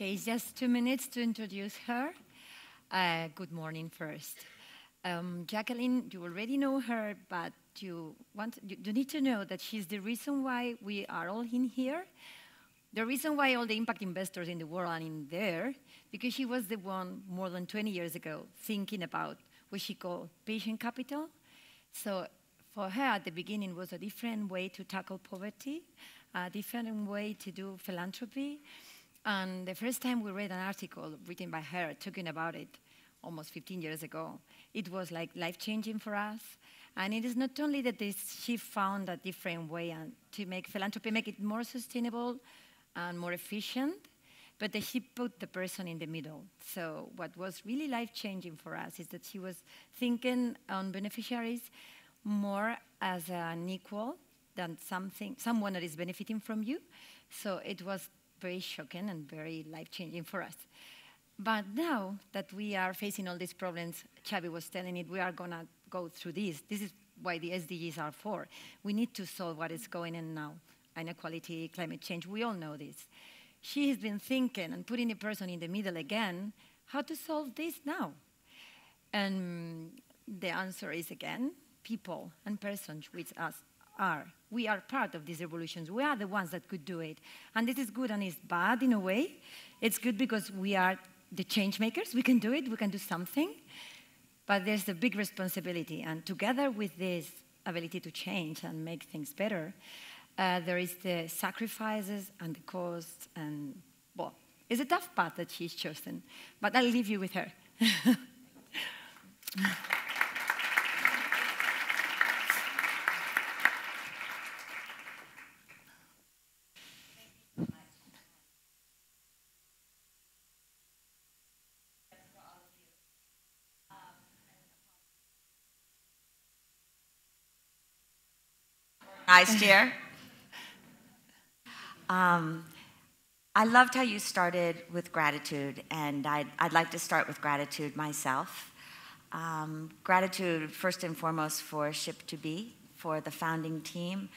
Okay, it's just 2 minutes to introduce her. Good morning first. Jacqueline, you already know her, but you need to know that she's the reason why we are all in here, the reason why all the impact investors in the world are in there, because she was the one more than 20 years ago thinking about what she called patient capital. So for her, at the beginning, was a different way to tackle poverty, a different way to do philanthropy. And the first time we read an article written by her talking about it, almost 15 years ago, it was like life-changing for us. And it is not only that she found a different way to make philanthropy, make it more sustainable and more efficient, but that she put the person in the middle. So what was really life-changing for us is that she was thinking on beneficiaries more as an equal than someone that is benefiting from you. So it was very shocking and very life-changing for us. But now that we are facing all these problems, Xavi was telling it, we are going to go through this. This is why the SDGs are for. We need to solve what is going on now. Inequality, climate change, we all know this. She has been thinking and putting a person in the middle again, how to solve this now? And the answer is, again, people and persons with us are. We are part of these revolutions. We are the ones that could do it. And this is good and it's bad in a way. It's good because we are the change makers. We can do it. We can do something. But there's a big responsibility. And together with this ability to change and make things better, there is the sacrifices and the costs. And, well, it's a tough path that she's chosen. But I'll leave you with her. Nice, dear. I loved how you started with gratitude, and I'd like to start with gratitude myself. Gratitude, first and foremost, for Ship2Be, for the founding team.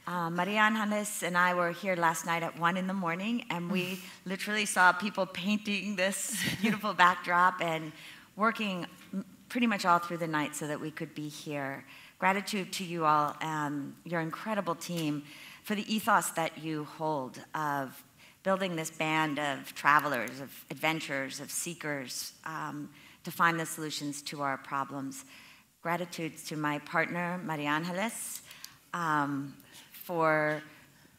Maria Angeles and I were here last night at 1 in the morning, and we literally saw people painting this beautiful backdrop and working pretty much all through the night so that we could be here. Gratitude to you all, your incredible team, for the ethos that you hold of building this band of travelers, of adventurers, of seekers to find the solutions to our problems. Gratitude to my partner, Maria Angeles, for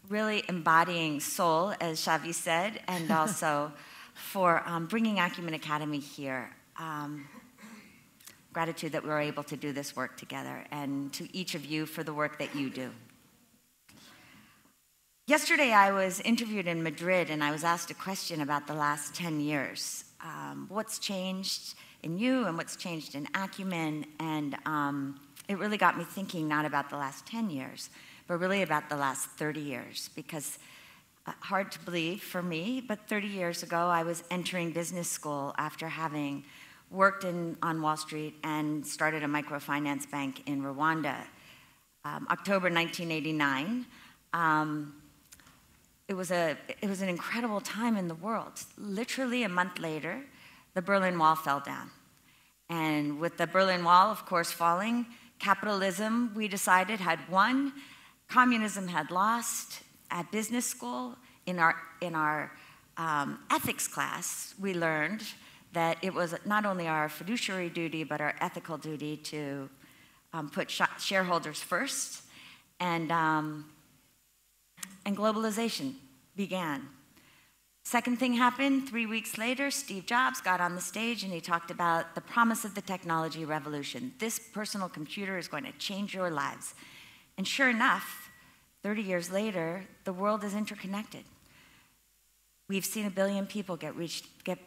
really embodying soul, as Xavi said, and also for bringing Acumen Academy here. Gratitude that we were able to do this work together, and to each of you for the work that you do. Yesterday, I was interviewed in Madrid, and I was asked a question about the last 10 years. What's changed in you, and what's changed in Acumen? And it really got me thinking not about the last 10 years, but really about the last 30 years, because hard to believe for me, but 30 years ago, I was entering business school after having worked on Wall Street and started a microfinance bank in Rwanda. October 1989. It was an incredible time in the world. Literally a month later, the Berlin Wall fell down. And with the Berlin Wall, of course, falling, capitalism, we decided, had won. Communism had lost. At business school, in our ethics class, we learned that it was not only our fiduciary duty, but our ethical duty to put shareholders first, and globalization began. Second thing happened, 3 weeks later, Steve Jobs got on the stage and he talked about the promise of the technology revolution. This personal computer is going to change your lives. And sure enough, 30 years later, the world is interconnected. We've seen 1 billion people get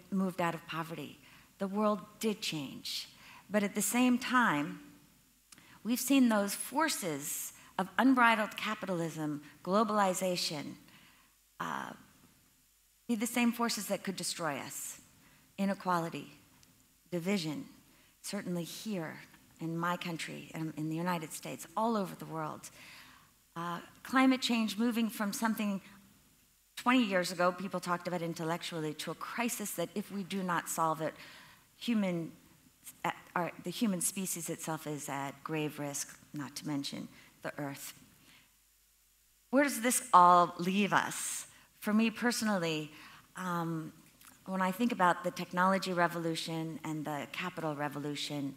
moved out of poverty. The world did change. But at the same time, we've seen those forces of unbridled capitalism, globalization, be the same forces that could destroy us. Inequality, division, certainly here in my country, in the United States, all over the world. Climate change moving from something 20 years ago, people talked about intellectually, to a crisis that if we do not solve it, the human species itself is at grave risk, not to mention the Earth. Where does this all leave us? For me personally, when I think about the technology revolution and the capital revolution,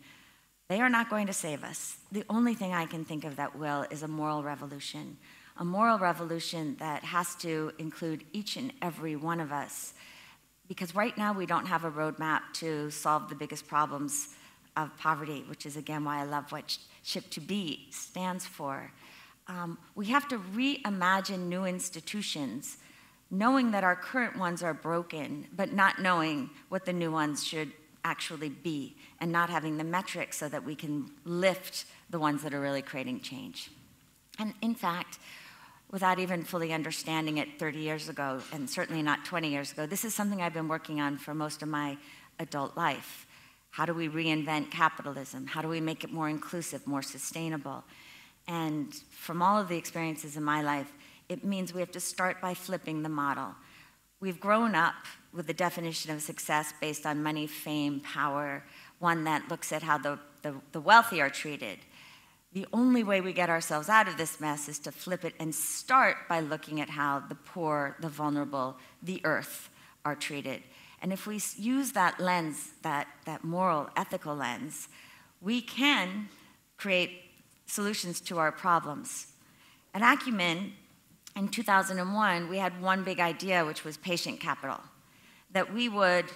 they are not going to save us. The only thing I can think of that will is a moral revolution that has to include each and every one of us. Because right now we don't have a roadmap to solve the biggest problems of poverty, which is again why I love what SHIP to Be stands for. We have to reimagine new institutions, knowing that our current ones are broken, but not knowing what the new ones should actually be, and not having the metrics so that we can lift the ones that are really creating change. And in fact, without even fully understanding it 30 years ago, and certainly not 20 years ago, this is something I've been working on for most of my adult life. How do we reinvent capitalism? How do we make it more inclusive, more sustainable? And from all of the experiences in my life, it means we have to start by flipping the model. We've grown up with the definition of success based on money, fame, power, one that looks at how the wealthy are treated. The only way we get ourselves out of this mess is to flip it and start by looking at how the poor, the vulnerable, the earth are treated. And if we use that lens, that moral, ethical lens, we can create solutions to our problems. At Acumen, in 2001, we had one big idea, which was patient capital, that we would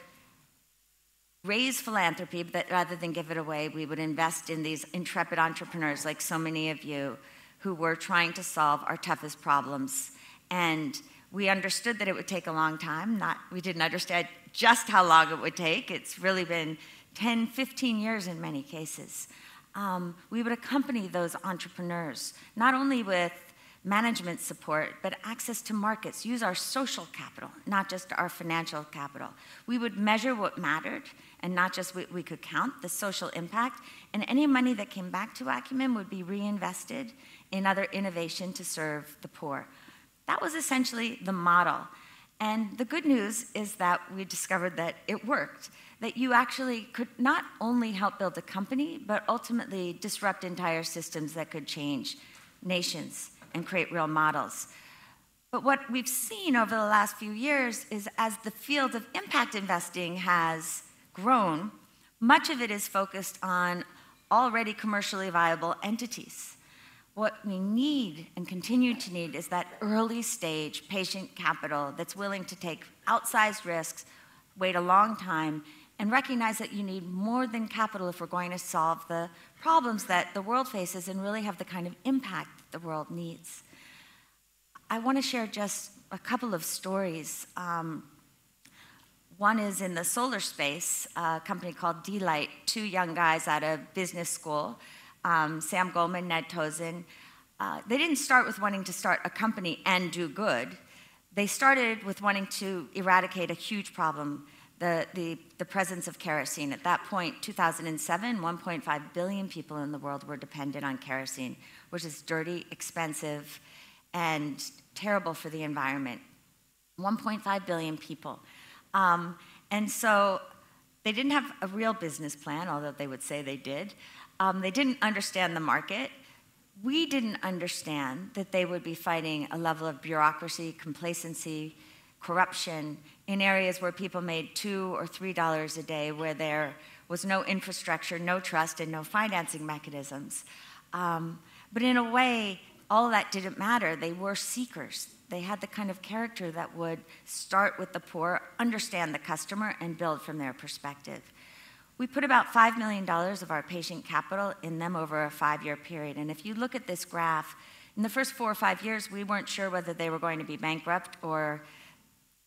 raise philanthropy, but rather than give it away, we would invest in these intrepid entrepreneurs like so many of you who were trying to solve our toughest problems. And we understood that it would take a long time. We didn't understand just how long it would take. It's really been 10, 15 years in many cases. We would accompany those entrepreneurs, not only with management support, but access to markets, use our social capital, not just our financial capital. We would measure what mattered, and not just what we could count, the social impact, and any money that came back to Acumen would be reinvested in other innovation to serve the poor. That was essentially the model. And the good news is that we discovered that it worked, that you actually could not only help build a company, but ultimately disrupt entire systems that could change nations and create real models. But what we've seen over the last few years is as the field of impact investing has grown, much of it is focused on already commercially viable entities. What we need and continue to need is that early stage patient capital that's willing to take outsized risks, wait a long time, and recognize that you need more than capital if we're going to solve the problems that the world faces and really have the kind of impact that the world needs. I want to share just a couple of stories. One is in the solar space, a company called D-Light, two young guys out of business school, Sam Goldman, Ned Tozin. They didn't start with wanting to start a company and do good. They started with wanting to eradicate a huge problem, the presence of kerosene. At that point, 2007, 1.5 billion people in the world were dependent on kerosene, which is dirty, expensive, and terrible for the environment. 1.5 billion people. And so they didn't have a real business plan, although they would say they did. They didn't understand the market. We didn't understand that they would be fighting a level of bureaucracy, complacency, corruption in areas where people made $2 or $3 a day, where there was no infrastructure, no trust, and no financing mechanisms. But in a way, all that didn't matter. They were seekers. They had the kind of character that would start with the poor, understand the customer, and build from their perspective. We put about $5 million of our patient capital in them over a 5-year period. And if you look at this graph, in the first 4 or 5 years, we weren't sure whether they were going to be bankrupt or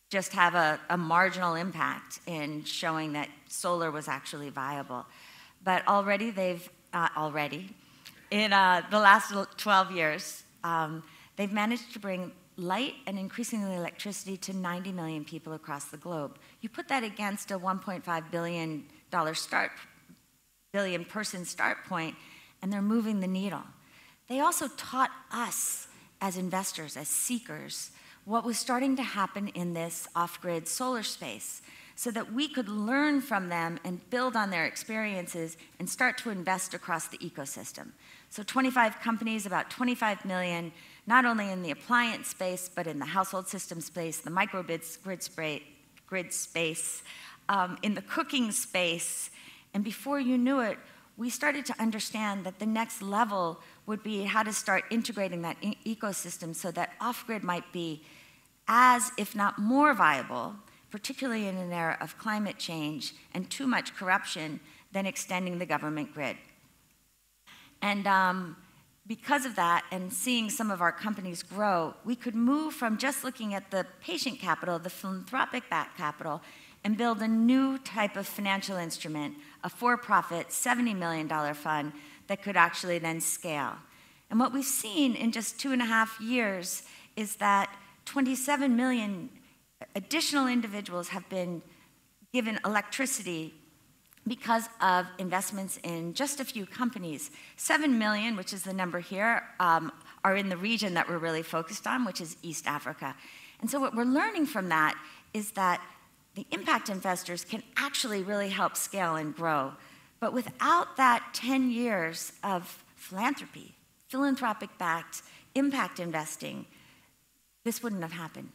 just have a marginal impact in showing that solar was actually viable. But already in the last 12 years, they've managed to bring light and increasingly electricity to 90 million people across the globe. You put that against a $1.5 billion person start point, and they're moving the needle. They also taught us as investors, as seekers, what was starting to happen in this off-grid solar space so that we could learn from them and build on their experiences and start to invest across the ecosystem. So 25 companies, about 25 million, not only in the appliance space, but in the household system space, the microgrid space, in the cooking space. And before you knew it, we started to understand that the next level would be how to start integrating that ecosystem so that off-grid might be as, if not more viable, particularly in an era of climate change and too much corruption, than extending the government grid. And because of that, and seeing some of our companies grow, we could move from just looking at the patient capital, the philanthropic backed capital, and build a new type of financial instrument, a for-profit $70 million fund that could actually then scale. And what we've seen in just 2.5 years is that 27 million additional individuals have been given electricity because of investments in just a few companies. 7 million, which is the number here, are in the region that we're really focused on, which is East Africa. And so what we're learning from that is that the impact investors can actually really help scale and grow. But without that 10 years of philanthropy, philanthropic-backed impact investing, this wouldn't have happened.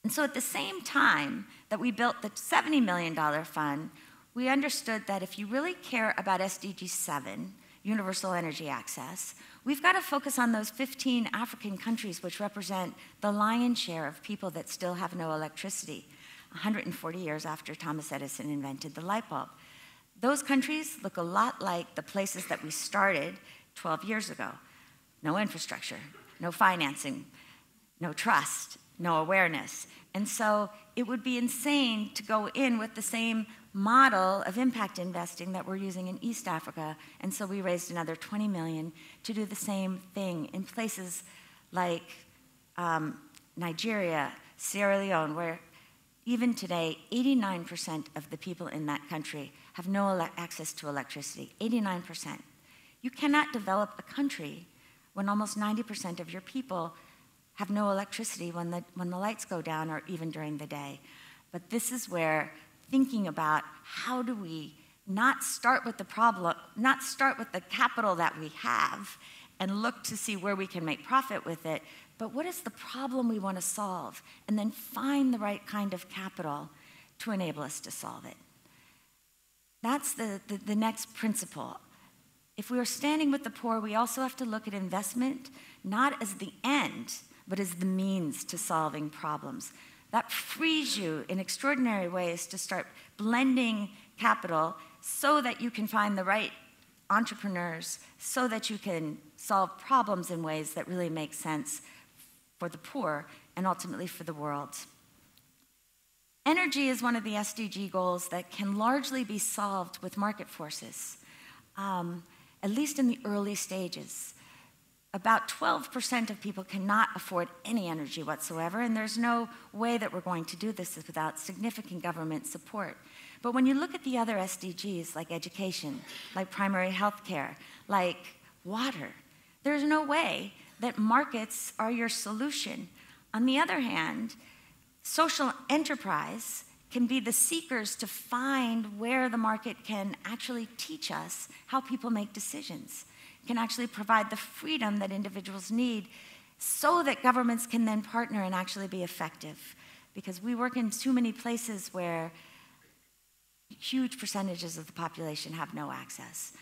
And so at the same time that we built the $70 million fund, we understood that if you really care about SDG 7, universal energy access, we've got to focus on those 15 African countries which represent the lion's share of people that still have no electricity, 140 years after Thomas Edison invented the light bulb. Those countries look a lot like the places that we started 12 years ago. No infrastructure, no financing, no trust, no awareness. And so it would be insane to go in with the same model of impact investing that we're using in East Africa. And so we raised another 20 million to do the same thing in places like Nigeria, Sierra Leone, where even today, 89% of the people in that country have no access to electricity, 89%. You cannot develop a country when almost 90% of your people have no electricity when the lights go down or even during the day. But this is where thinking about how do we not start with the problem, not start with the capital that we have and look to see where we can make profit with it, but what is the problem we want to solve, and then find the right kind of capital to enable us to solve it. That's the next principle. If we are standing with the poor, we also have to look at investment not as the end, but as the means to solving problems. That frees you in extraordinary ways to start blending capital so that you can find the right entrepreneurs, so that you can solve problems in ways that really make sense for the poor and ultimately for the world. Energy is one of the SDG goals that can largely be solved with market forces, at least in the early stages. About 12% of people cannot afford any energy whatsoever, and there's no way that we're going to do this without significant government support. But when you look at the other SDGs, like education, like primary health care, like water, there's no way that markets are your solution. On the other hand, social enterprise can be the seekers to find where the market can actually teach us how people make decisions, can actually provide the freedom that individuals need so that governments can then partner and actually be effective. Because we work in too many places where huge percentages of the population have no access.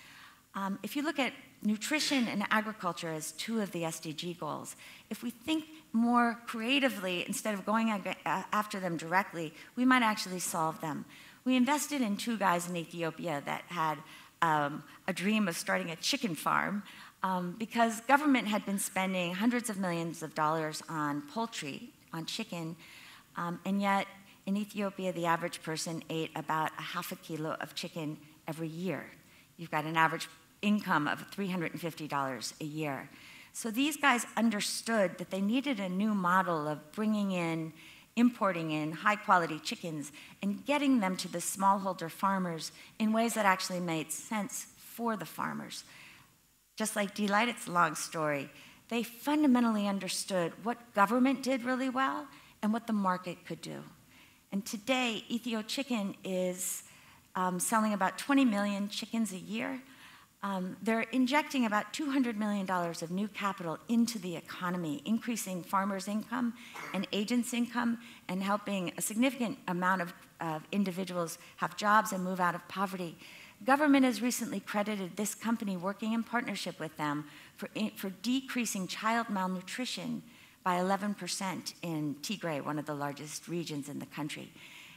If you look at nutrition and agriculture as two of the SDG goals, if we think more creatively instead of going after them directly, we might actually solve them. We invested in 2 guys in Ethiopia that had a dream of starting a chicken farm because government had been spending hundreds of millions of dollars on poultry, on chicken, and yet in Ethiopia, the average person ate about a half a kilo of chicken every year. You've got an average income of $350 a year. So these guys understood that they needed a new model of bringing in, importing in high-quality chickens and getting them to the smallholder farmers in ways that actually made sense for the farmers. Just like Delight, it's a long story. they fundamentally understood what government did really well and what the market could do. And today, Ethio Chicken is selling about 20 million chickens a year. They're injecting about $200 million of new capital into the economy, increasing farmers' income and agents' income, and helping a significant amount of individuals have jobs and move out of poverty. Government has recently credited this company working in partnership with them for decreasing child malnutrition by 11% in Tigray, one of the largest regions in the country.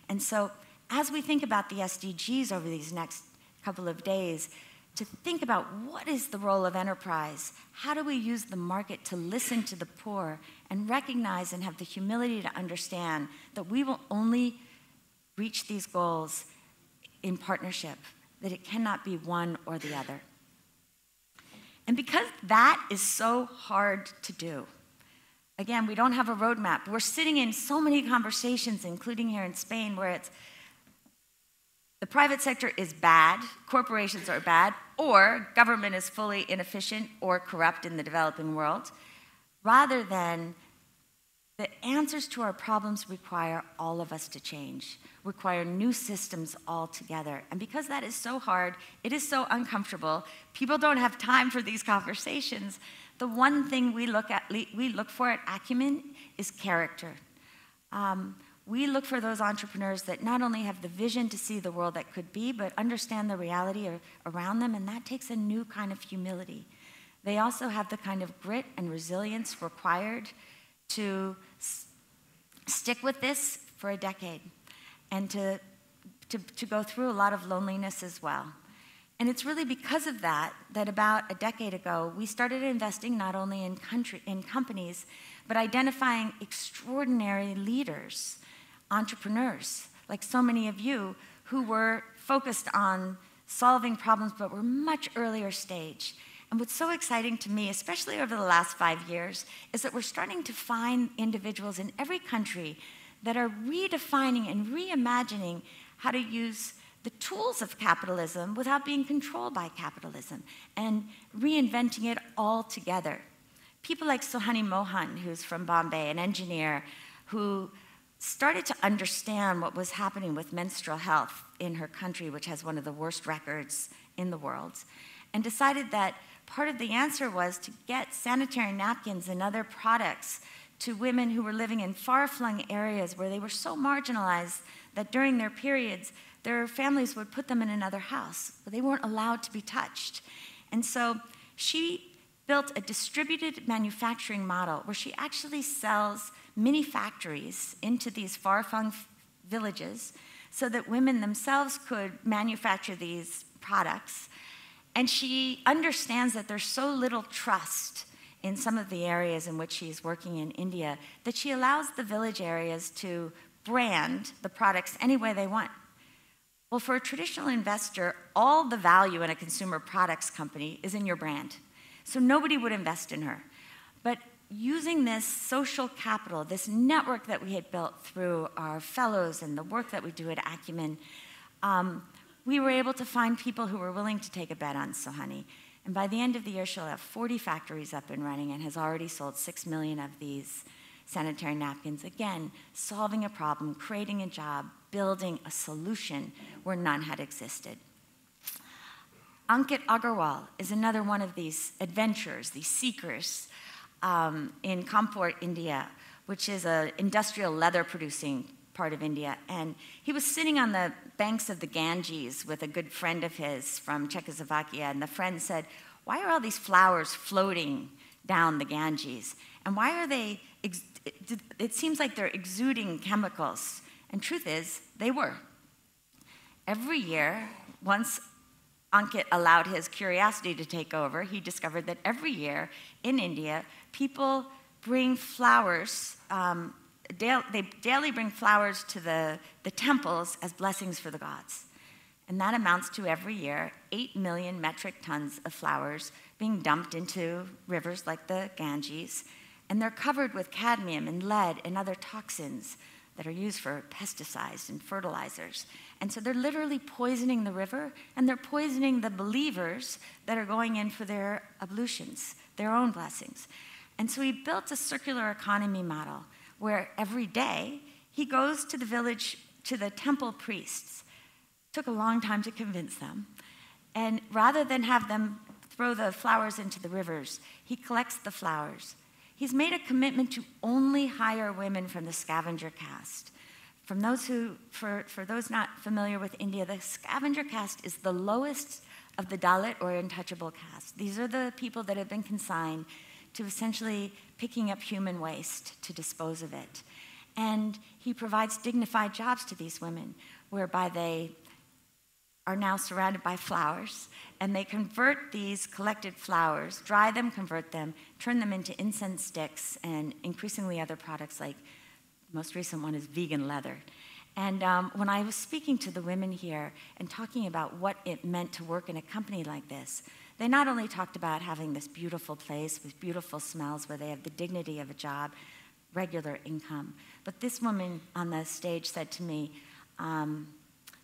And so as we think about the SDGs over these next couple of days, to think about what is the role of enterprise, how do we use the market to listen to the poor and recognize and have the humility to understand that we will only reach these goals in partnership, that it cannot be one or the other. And because that is so hard to do, again, we don't have a roadmap. We're sitting in so many conversations, including here in Spain, where it's the private sector is bad, corporations are bad, or government is fully inefficient or corrupt in the developing world, rather than the answers to our problems require all of us to change, require new systems altogether. And because that is so hard, it is so uncomfortable, people don't have time for these conversations. The one thing we look for at Acumen is character. We look for those entrepreneurs that not only have the vision to see the world that could be, but understand the reality around them, and that takes a new kind of humility. They also have the kind of grit and resilience required to stick with this for a decade and to go through a lot of loneliness as well. And it's really because of that that about a decade ago, we started investing not only in companies, but identifying extraordinary leaders, entrepreneurs, like so many of you, who were focused on solving problems but were much earlier stage. And what's so exciting to me, especially over the last 5 years, is that we're starting to find individuals in every country that are redefining and reimagining how to use the tools of capitalism without being controlled by capitalism and reinventing it all together. People like Suhani Mohan, who's from Bombay, an engineer who started to understand what was happening with menstrual health in her country, which has one of the worst records in the world, and decided that part of the answer was to get sanitary napkins and other products to women who were living in far-flung areas where they were so marginalized that during their periods, their families would put them in another house, but they weren't allowed to be touched. And so she built a distributed manufacturing model where she actually sells mini factories into these far-flung villages so that women themselves could manufacture these products. And she understands that there's so little trust in some of the areas in which she's working in India that she allows the village areas to brand the products any way they want. Well, for a traditional investor, all the value in a consumer products company is in your brand. So nobody would invest in her. But using this social capital, this network that we had built through our fellows and the work that we do at Acumen, we were able to find people who were willing to take a bet on Suhani. And by the end of the year, she'll have 40 factories up and running and has already sold 6 million of these sanitary napkins. Again, solving a problem, creating a job, building a solution where none had existed. Ankit Agarwal is another one of these adventurers, these seekers in Kanpur, India, which is an industrial leather producing part of India. And he was sitting on the banks of the Ganges with a good friend of his from Czechoslovakia, and the friend said, "Why are all these flowers floating down the Ganges? And why are they, it seems like they're exuding chemicals." And truth is, they were. Every year, once Ankit allowed his curiosity to take over, he discovered that every year in India, people bring flowers, they daily bring flowers to the temples as blessings for the gods. And that amounts to every year 8 million metric tons of flowers being dumped into rivers like the Ganges. And they're covered with cadmium and lead and other toxins that are used for pesticides and fertilizers. And so they're literally poisoning the river, and they're poisoning the believers that are going in for their ablutions, their own blessings. And so he built a circular economy model where every day he goes to the village, to the temple priests. Took a long time to convince them. And rather than have them throw the flowers into the rivers, he collects the flowers. He's made a commitment to only hire women from the scavenger caste. For those not familiar with India, the scavenger caste is the lowest of the Dalit or untouchable caste. These are the people that have been consigned to essentially picking up human waste to dispose of it. And he provides dignified jobs to these women, whereby they are now surrounded by flowers, and they convert these collected flowers, dry them, convert them, turn them into incense sticks, and increasingly other products, like the most recent one is vegan leather. And when I was speaking to the women here and talking about what it meant to work in a company like this, they not only talked about having this beautiful place with beautiful smells where they have the dignity of a job, regular income, but this woman on the stage said to me,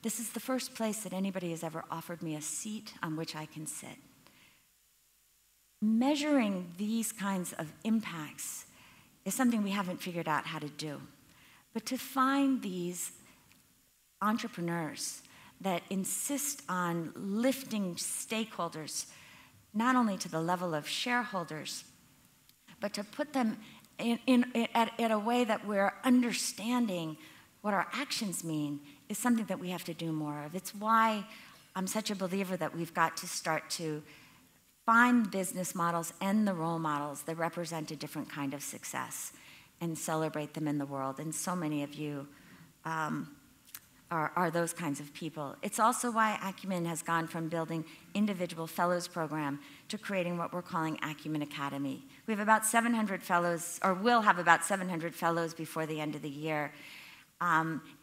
this is the first place that anybody has ever offered me a seat on which I can sit. Measuring these kinds of impacts is something we haven't figured out how to do. But to find these entrepreneurs that insist on lifting stakeholders, not only to the level of shareholders, but to put them at a way that we're understanding what our actions mean, is something that we have to do more of. It's why I'm such a believer that we've got to start to find business models and the role models that represent a different kind of success and celebrate them in the world. And so many of you are those kinds of people. It's also why Acumen has gone from building individual fellows program to creating what we're calling Acumen Academy. We have about 700 fellows, or will have about 700 fellows before the end of the year,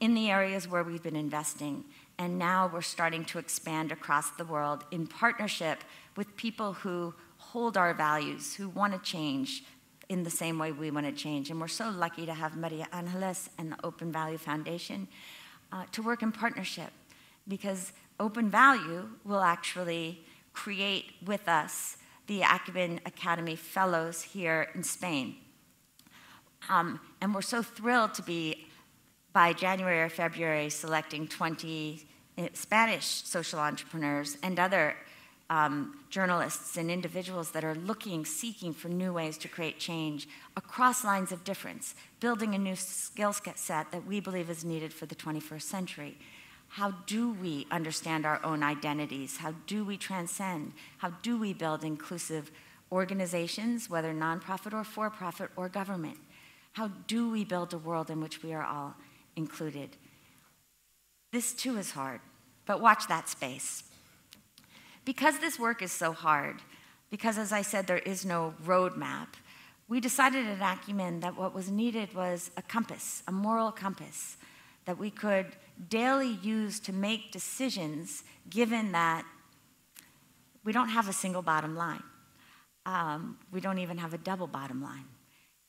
in the areas where we've been investing. And now we're starting to expand across the world in partnership with people who hold our values, who want to change in the same way we want to change. And we're so lucky to have Maria Angeles and the Open Value Foundation to work in partnership, because Open Value will actually create with us the Acumen Academy Fellows here in Spain. And we're so thrilled to be, by January or February, selecting 20 Spanish social entrepreneurs and other journalists and individuals that are seeking for new ways to create change across lines of difference, building a new skill set that we believe is needed for the 21st century. How do we understand our own identities? How do we transcend? How do we build inclusive organizations, whether nonprofit or for-profit or government? How do we build a world in which we are all included? This too is hard, but watch that space. Because this work is so hard, because as I said, there is no roadmap, we decided at Acumen that what was needed was a compass, a moral compass, that we could daily use to make decisions, given that we don't have a single bottom line. We don't even have a double bottom line.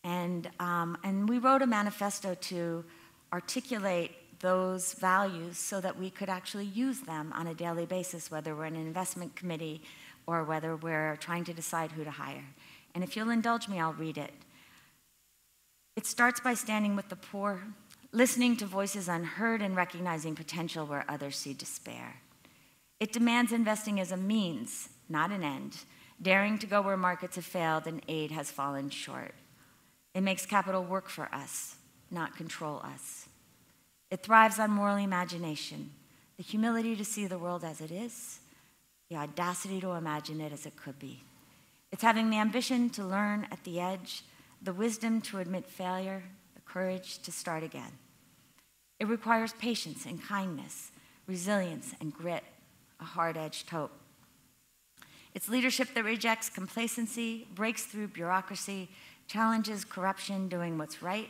And we wrote a manifesto to articulate those values so that we could actually use them on a daily basis, whether we're in an investment committee or whether we're trying to decide who to hire. And if you'll indulge me, I'll read it. It starts by standing with the poor, listening to voices unheard and recognizing potential where others see despair. It demands investing as a means, not an end, daring to go where markets have failed and aid has fallen short. It makes capital work for us, not control us. It thrives on moral imagination, the humility to see the world as it is, the audacity to imagine it as it could be. It's having the ambition to learn at the edge, the wisdom to admit failure, the courage to start again. It requires patience and kindness, resilience and grit, a hard-edged hope. It's leadership that rejects complacency, breaks through bureaucracy, challenges corruption, doing what's right,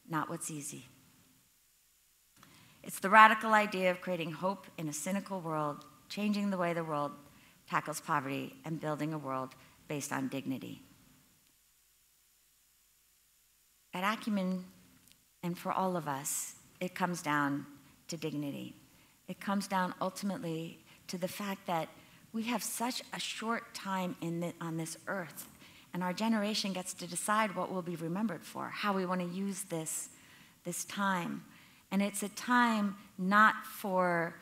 not what's easy. It's the radical idea of creating hope in a cynical world, changing the way the world tackles poverty, and building a world based on dignity. At Acumen, and for all of us, it comes down to dignity. It comes down ultimately to the fact that we have such a short time on this earth, And our generation gets to decide what we'll be remembered for, how we want to use this time. And it's a time not for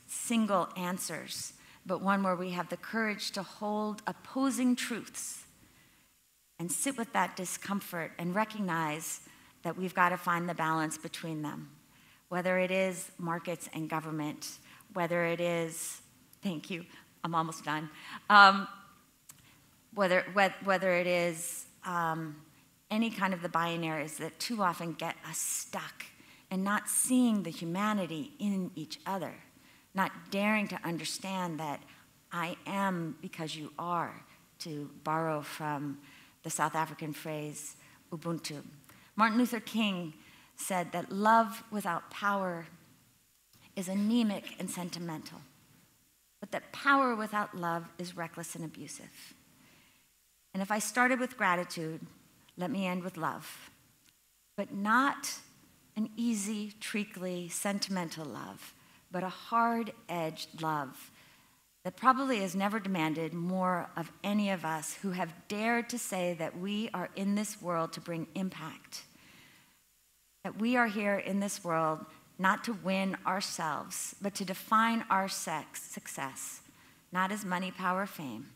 single answers, but one where we have the courage to hold opposing truths and sit with that discomfort and recognize that we've got to find the balance between them. Whether it is markets and government, whether it is, thank you, I'm almost done. Whether it is any kind of the binaries that too often get us stuck and not seeing the humanity in each other, not daring to understand that I am because you are, to borrow from the South African phrase, Ubuntu. Martin Luther King said that love without power is anemic and sentimental, but that power without love is reckless and abusive. And if I started with gratitude, let me end with love, but not an easy, treacly, sentimental love, but a hard-edged love that probably has never demanded more of any of us who have dared to say that we are in this world to bring impact, that we are here in this world not to win ourselves, but to define our success, not as money, power, fame,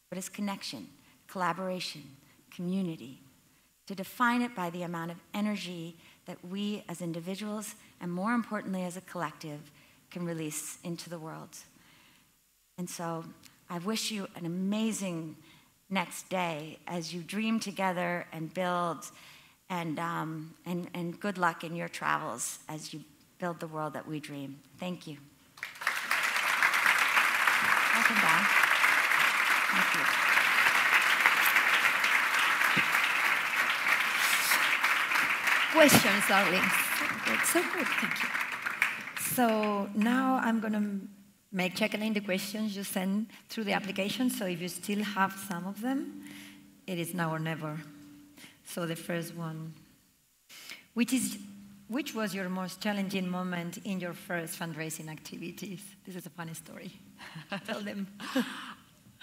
but as connection, collaboration, community, to define it by the amount of energy that we as individuals, and more importantly as a collective, can release into the world. And so I wish you an amazing next day as you dream together and build, and good luck in your travels as you build the world that we dream. Thank you. Welcome down. Thank you. Questions, darlings. So good, thank you. So now I'm going to make Jacqueline the questions you send through the application. So if you still have some of them, it is now or never. So the first one, which was your most challenging moment in your first fundraising activities? This is a funny story. Tell them.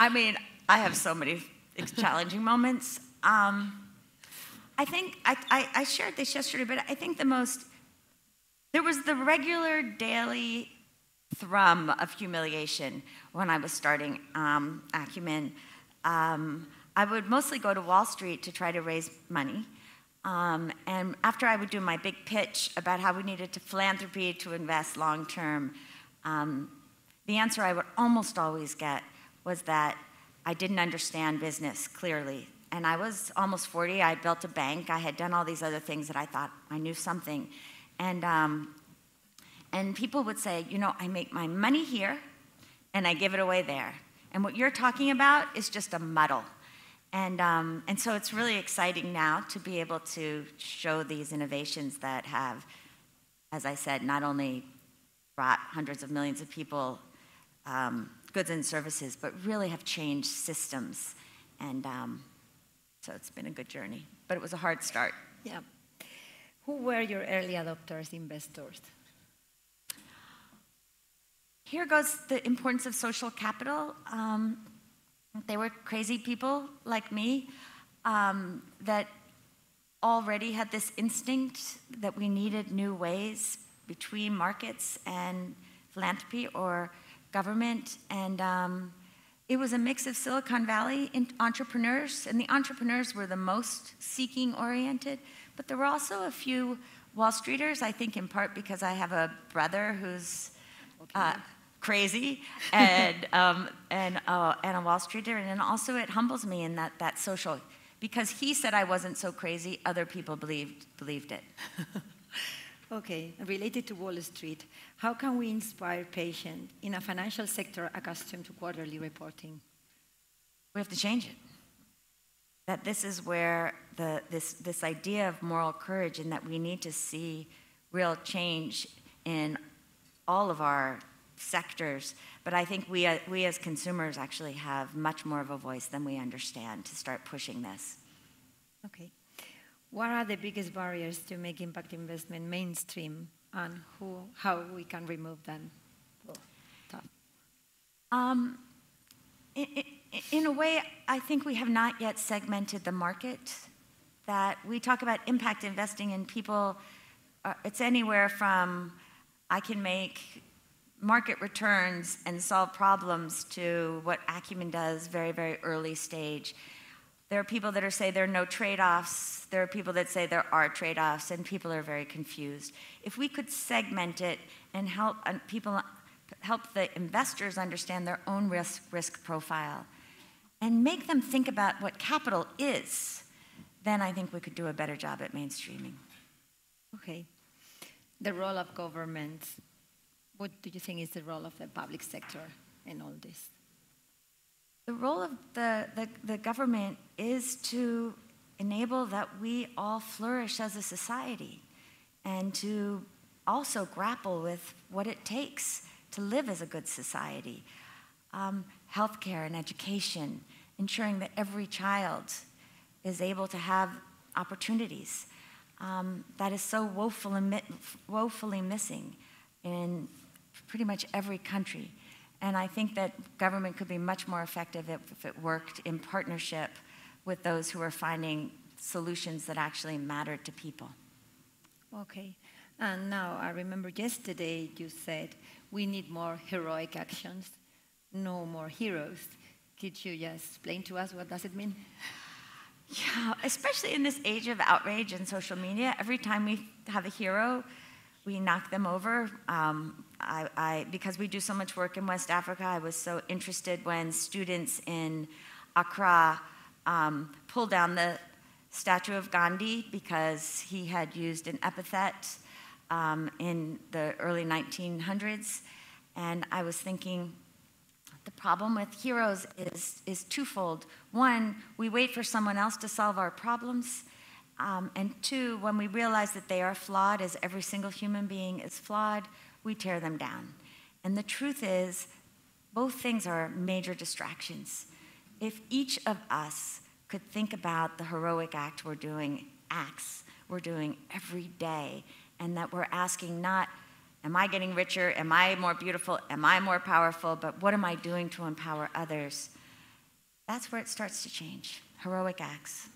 I mean, I have so many challenging moments. I think I shared this yesterday, but I think there was the regular daily thrum of humiliation when I was starting Acumen. I would mostly go to Wall Street to try to raise money. And after I would do my big pitch about how we needed to philanthropy to invest long-term, the answer I would almost always get was that I didn't understand business clearly. And I was almost 40. I had built a bank. I had done all these other things that I thought I knew something. And people would say, you know, I make my money here, and I give it away there. And what you're talking about is just a muddle. And so it's really exciting now to be able to show these innovations that have, as I said, not only brought hundreds of millions of people goods and services, but really have changed systems. And so it's been a good journey, but it was a hard start. Yeah. Who were your early adopters, investors? Here goes the importance of social capital. They were crazy people like me that already had this instinct that we needed new ways between markets and philanthropy or government. And it was a mix of Silicon Valley entrepreneurs, and the entrepreneurs were the most seeking-oriented, but there were also a few Wall Streeters, I think in part because I have a brother who's crazy and a Wall Streeter, and also it humbles me in that social, because he said I wasn't so crazy, other people believed it. Okay, related to Wall Street, how can we inspire patients in a financial sector accustomed to quarterly reporting? We have to change it. That this is where this idea of moral courage, and that we need to see real change in all of our sectors. But I think we as consumers actually have much more of a voice than we understand to start pushing this. Okay. What are the biggest barriers to make impact investment mainstream, and how we can remove them? In a way, I think we have not yet segmented the market. That we talk about impact investing in people, it's anywhere from I can make market returns and solve problems to what Acumen does very, very early stage. There are people that say there are no trade-offs. There are people that say there are trade-offs, and people are very confused. If we could segment it and help the investors understand their own risk profile and make them think about what capital is, then I think we could do a better job at mainstreaming. Okay. The role of government. What do you think is the role of the public sector in all this? The role of the government is to enable that we all flourish as a society and to also grapple with what it takes to live as a good society. Healthcare and education, ensuring that every child is able to have opportunities. That is so woefully missing in pretty much every country. And I think that government could be much more effective if it worked in partnership with those who are finding solutions that actually matter to people. Okay. And now, I remember yesterday you said we need more heroic actions, no more heroes. Could you just explain to us what does it mean? Yeah, especially in this age of outrage and social media, every time we have a hero, we knock them over. Because we do so much work in West Africa, I was so interested when students in Accra pulled down the statue of Gandhi because he had used an epithet in the early 1900s. And I was thinking, the problem with heroes is twofold. One, we wait for someone else to solve our problems. And two, when we realize that they are flawed, as every single human being is flawed, we tear them down. And the truth is, both things are major distractions. If each of us could think about the heroic acts we're doing every day, and that we're asking not, am I getting richer? Am I more beautiful? Am I more powerful? But what am I doing to empower others? That's where it starts to change. Heroic acts.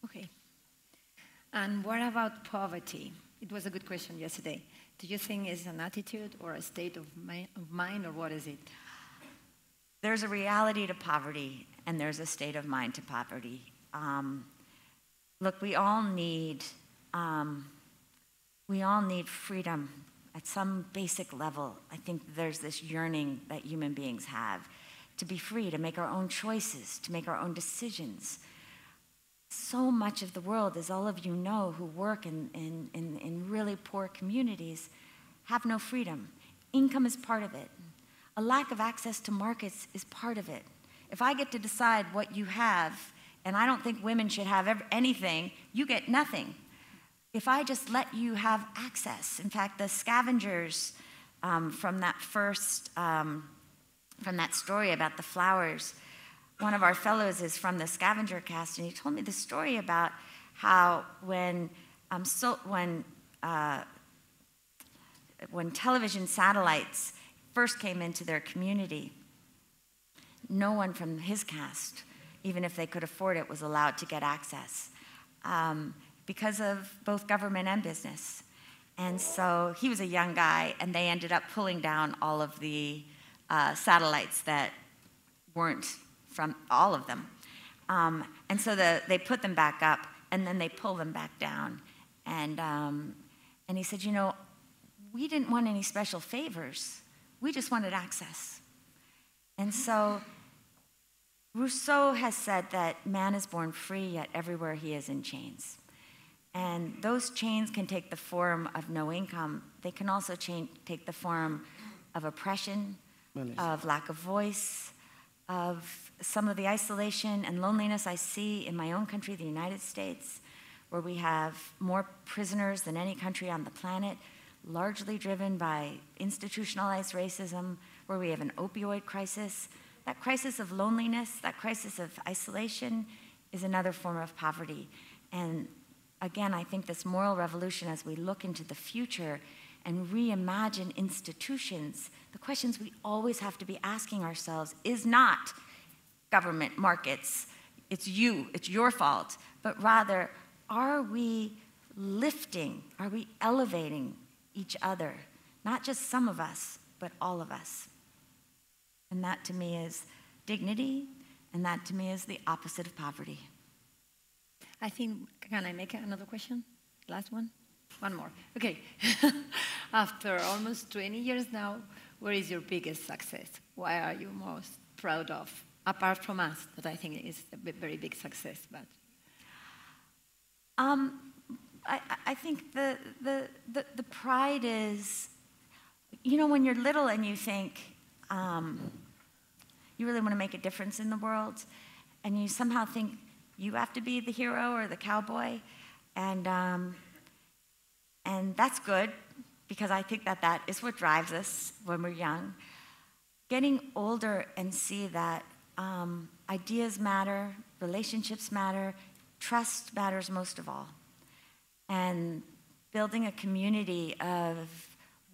Okay. And what about poverty? It was a good question yesterday. Do you think it's an attitude or a state of mind, or what is it? There's a reality to poverty, and there's a state of mind to poverty. Look, we all need freedom. At some basic level, I think there's this yearning that human beings have to be free, to make our own choices, to make our own decisions. So much of the world, as all of you know who work in really poor communities, have no freedom. Income is part of it. A lack of access to markets is part of it. If I get to decide what you have, and I don't think women should have anything, you get nothing. If I just let you have access, in fact, the scavengers from that story about the flowers, one of our fellows is from the scavenger cast, and he told me the story about how when television satellites first came into their community, no one from his cast, even if they could afford it, was allowed to get access. Because of both government and business. And so he was a young guy, and they ended up pulling down all of the satellites that weren't from all of them. And so they put them back up, and then they pull them back down. And he said, you know, we didn't want any special favors. We just wanted access. And so Rousseau has said that man is born free, yet everywhere he is in chains. And those chains can take the form of no income. They can also take the form of oppression, of lack of voice, of some of the isolation and loneliness I see in my own country, the United States, where we have more prisoners than any country on the planet, largely driven by institutionalized racism, where we have an opioid crisis. That crisis of loneliness, that crisis of isolation is another form of poverty. And again, I think this moral revolution, as we look into the future and reimagine institutions, the questions we always have to be asking ourselves is not, government, markets, it's you, it's your fault, but rather, are we lifting, are we elevating each other? Not just some of us, but all of us. And that to me is dignity, and that to me is the opposite of poverty. I think, can I make another question? Last one? One more. Okay. After almost 20 years now, where is your biggest success? Why are you most proud of? Apart from us, that I think is a very big success, but. I think the pride is, you know, when you're little and you think you really want to make a difference in the world, and you somehow think you have to be the hero or the cowboy, and that's good, because I think that is what drives us when we're young. Getting older and see that ideas matter, relationships matter, trust matters most of all. And building a community of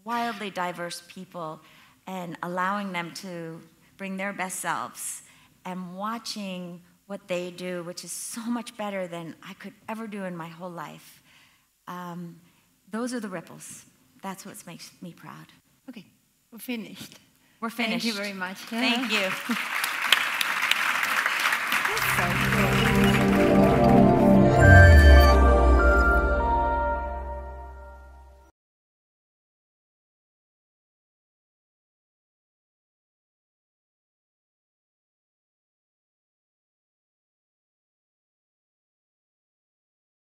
wildly diverse people and allowing them to bring their best selves and watching what they do, which is so much better than I could ever do in my whole life. Those are the ripples. That's what makes me proud. Okay, we're finished. We're finished. Thank you very much. Thank you. So